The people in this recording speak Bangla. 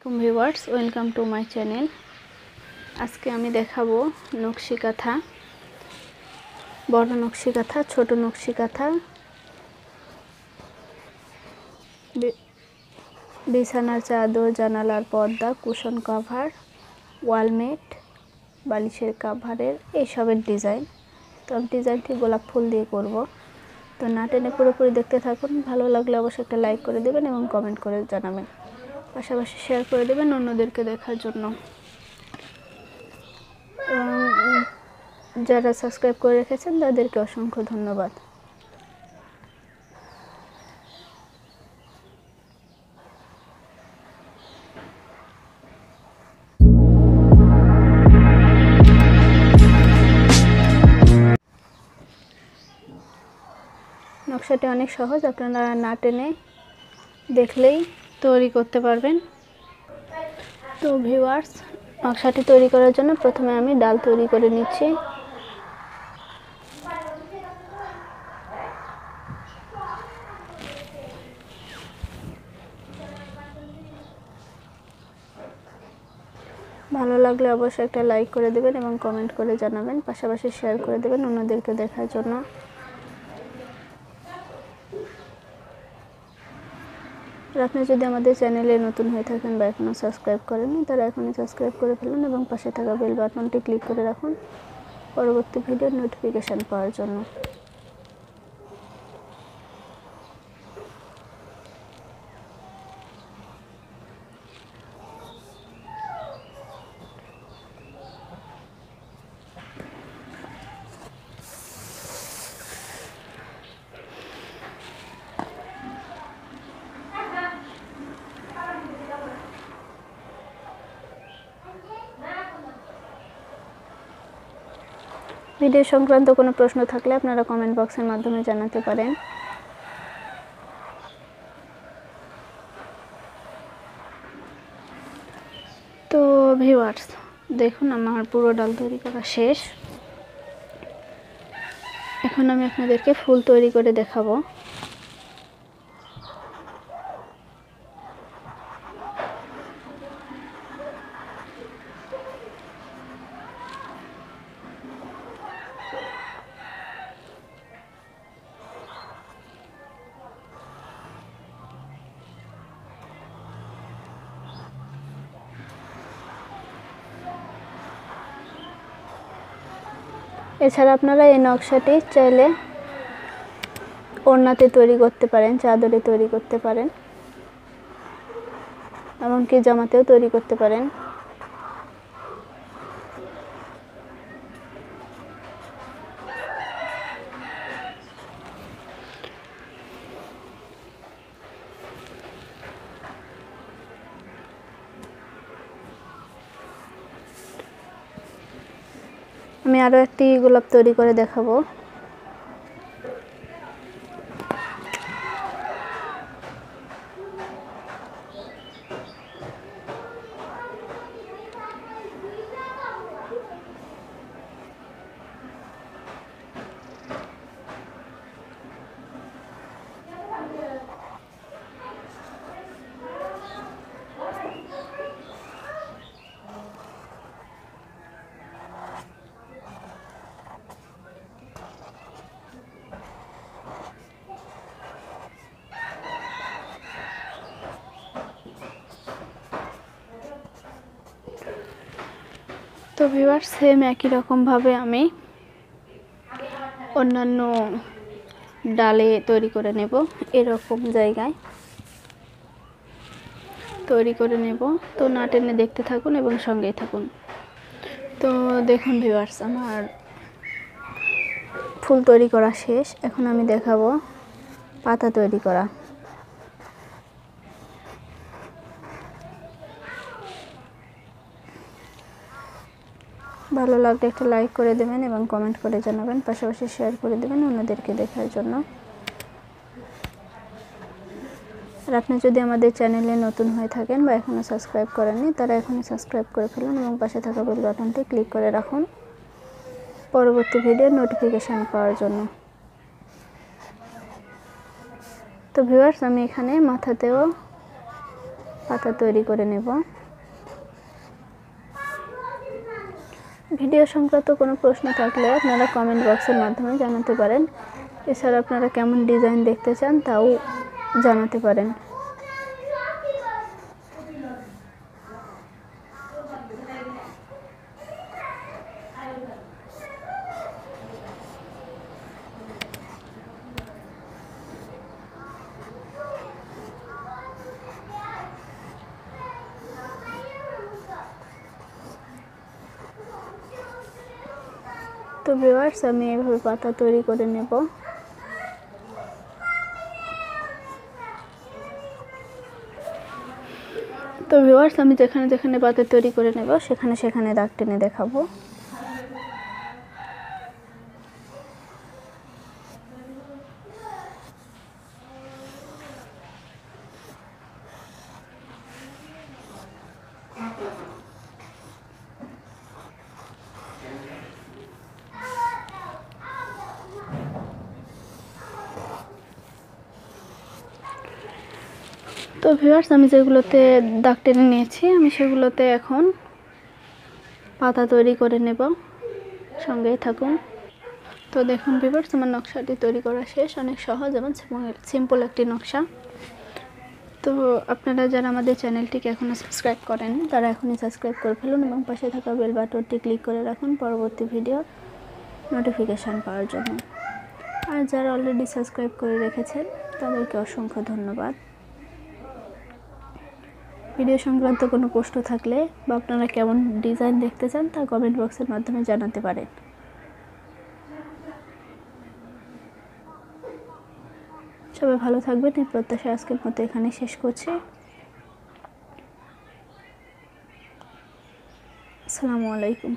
আসসালামু আলাইকুম viewers, welcome to my channel. আজকে আমি দেখাবো নকশি কাঁথা, বড় নকশি কাঁথা, ছোট নকশি কাঁথা, বিছানার চাদর, জানালার পর্দা, কুশন কভার, ওয়ালমেট, বালিশের কাভারের এইসবের ডিজাইন। তো আমি ডিজাইনটি গোলাপ ফুল দিয়ে করব। তো না টেনে পুরোপুরি দেখতে থাকুন। ভালো লাগলে অবশ্যই একটা লাইক করে দেবেন এবং কমেন্ট করে জানাবেন, পাশাপাশি শেয়ার করে দেবেন অন্যদেরকে দেখার জন্য। এবং যারা সাবস্ক্রাইব করে রেখেছেন তাদেরকে অসংখ্য ধন্যবাদ। নকশাটি অনেক সহজ, আপনারা না টেনে দেখলেই তৈরি করতে পারবেন। তো ভিউয়ার্স, নকশাটি তৈরি করার জন্য প্রথমে আমি ডাল তৈরি করে নিচ্ছি। ভালো লাগলে অবশ্যই একটা লাইক করে দেবেন এবং কমেন্ট করে জানাবেন, পাশাপাশি শেয়ার করে দেবেন অন্যদেরকে দেখার জন্য। আর আপনি যদি আমাদের চ্যানেলে নতুন হয়ে থাকেন বা এখনও সাবস্ক্রাইব করেননি, তারা এখনই সাবস্ক্রাইব করে ফেলুন এবং পাশে থাকা বেল বাটনটি ক্লিক করে রাখুন পরবর্তী ভিডিওর নোটিফিকেশান পাওয়ার জন্য। ভিডিও সংক্রান্ত কোনো প্রশ্ন থাকলে আপনারা কমেন্ট বক্সের মাধ্যমে জানাতে পারেন। তো ভিউয়ার্স, দেখুন আমার পুরো ডাল তৈরি করা শেষ। এখন আমি আপনাদেরকে ফুল তৈরি করে দেখাবো। এছাড়া আপনারা এই নকশাটি চাইলে ওড়নাতে তৈরি করতে পারেন, চাদরে তৈরি করতে পারেন, এমনকি জামাতেও তৈরি করতে পারেন। আমি আরও একটি গোলাপ তৈরি করে দেখাবো। তো ভিউয়ার্স, সেম একই রকমভাবে আমি অন্যান্য ডালে তৈরি করে নেব, এরকম জায়গায় তৈরি করে নেব। তো না টেনে দেখতে থাকুন এবং সঙ্গেই থাকুন। তো দেখুন ভিউয়ার্স, আমার ফুল তৈরি করা শেষ। এখন আমি দেখাবো পাতা তৈরি করা। ভালো লাগলে একটা লাইক করে দেবেন এবং কমেন্ট করে জানাবেন, পাশাপাশি শেয়ার করে দেবেন অন্যদেরকে দেখার জন্য। আর আপনি যদি আমাদের চ্যানেলে নতুন হয়ে থাকেন বা এখনও সাবস্ক্রাইব করেননি, তারা এখনই সাবস্ক্রাইব করে ফেলুন এবং পাশে থাকা বেল বাটনটি ক্লিক করে রাখুন পরবর্তী ভিডিওর নোটিফিকেশান পাওয়ার জন্য। তো ভিউয়ার্স, আমি এখানে মাথাতেও পাতা তৈরি করে নেব। ভিডিও সংক্রান্ত কোনো প্রশ্ন থাকলে আপনারা কমেন্ট বক্সের মাধ্যমে জানাতে পারেন। এছাড়া আপনারা কেমন ডিজাইন দেখতে চান তাও জানাতে পারেন। তো ভিউয়ার্স, আমি এভাবে পাতা তৈরি করে নেব। তো ভিউয়ার্স, আমি যেখানে যেখানে পাতা তৈরি করে নেব সেখানে সেখানে দাগ টেনে দেখাবো। তো ভিউয়ার্স, আমি যেগুলোতে দাগ টেনে নিয়েছি আমি সেগুলোতে এখন পাতা তৈরি করে নেব। সঙ্গেই থাকুন। তো দেখুন ভিউয়ার্স, আমার নকশাটি তৈরি করা শেষ। অনেক সহজ এবং সিম্পল একটি নকশা। তো আপনারা যারা আমাদের চ্যানেলটিকে এখনও সাবস্ক্রাইব করেন তারা এখনই সাবস্ক্রাইব করে ফেলুন এবং পাশে থাকা বেল বাটনটি ক্লিক করে রাখুন পরবর্তী ভিডিও নোটিফিকেশান পাওয়ার জন্য। আর যারা অলরেডি সাবস্ক্রাইব করে রেখেছেন তাদেরকে অসংখ্য ধন্যবাদ। ভিডিও সংক্রান্ত কোনো প্রশ্ন থাকলে বা আপনারা কেমন ডিজাইন দেখতে চান তা কমেন্ট বক্সের মাধ্যমে জানাতে পারেন। সবাই ভালো থাকবেন এই প্রত্যাশা আজকের মতো এখানে শেষ করছি। আসসালামু আলাইকুম।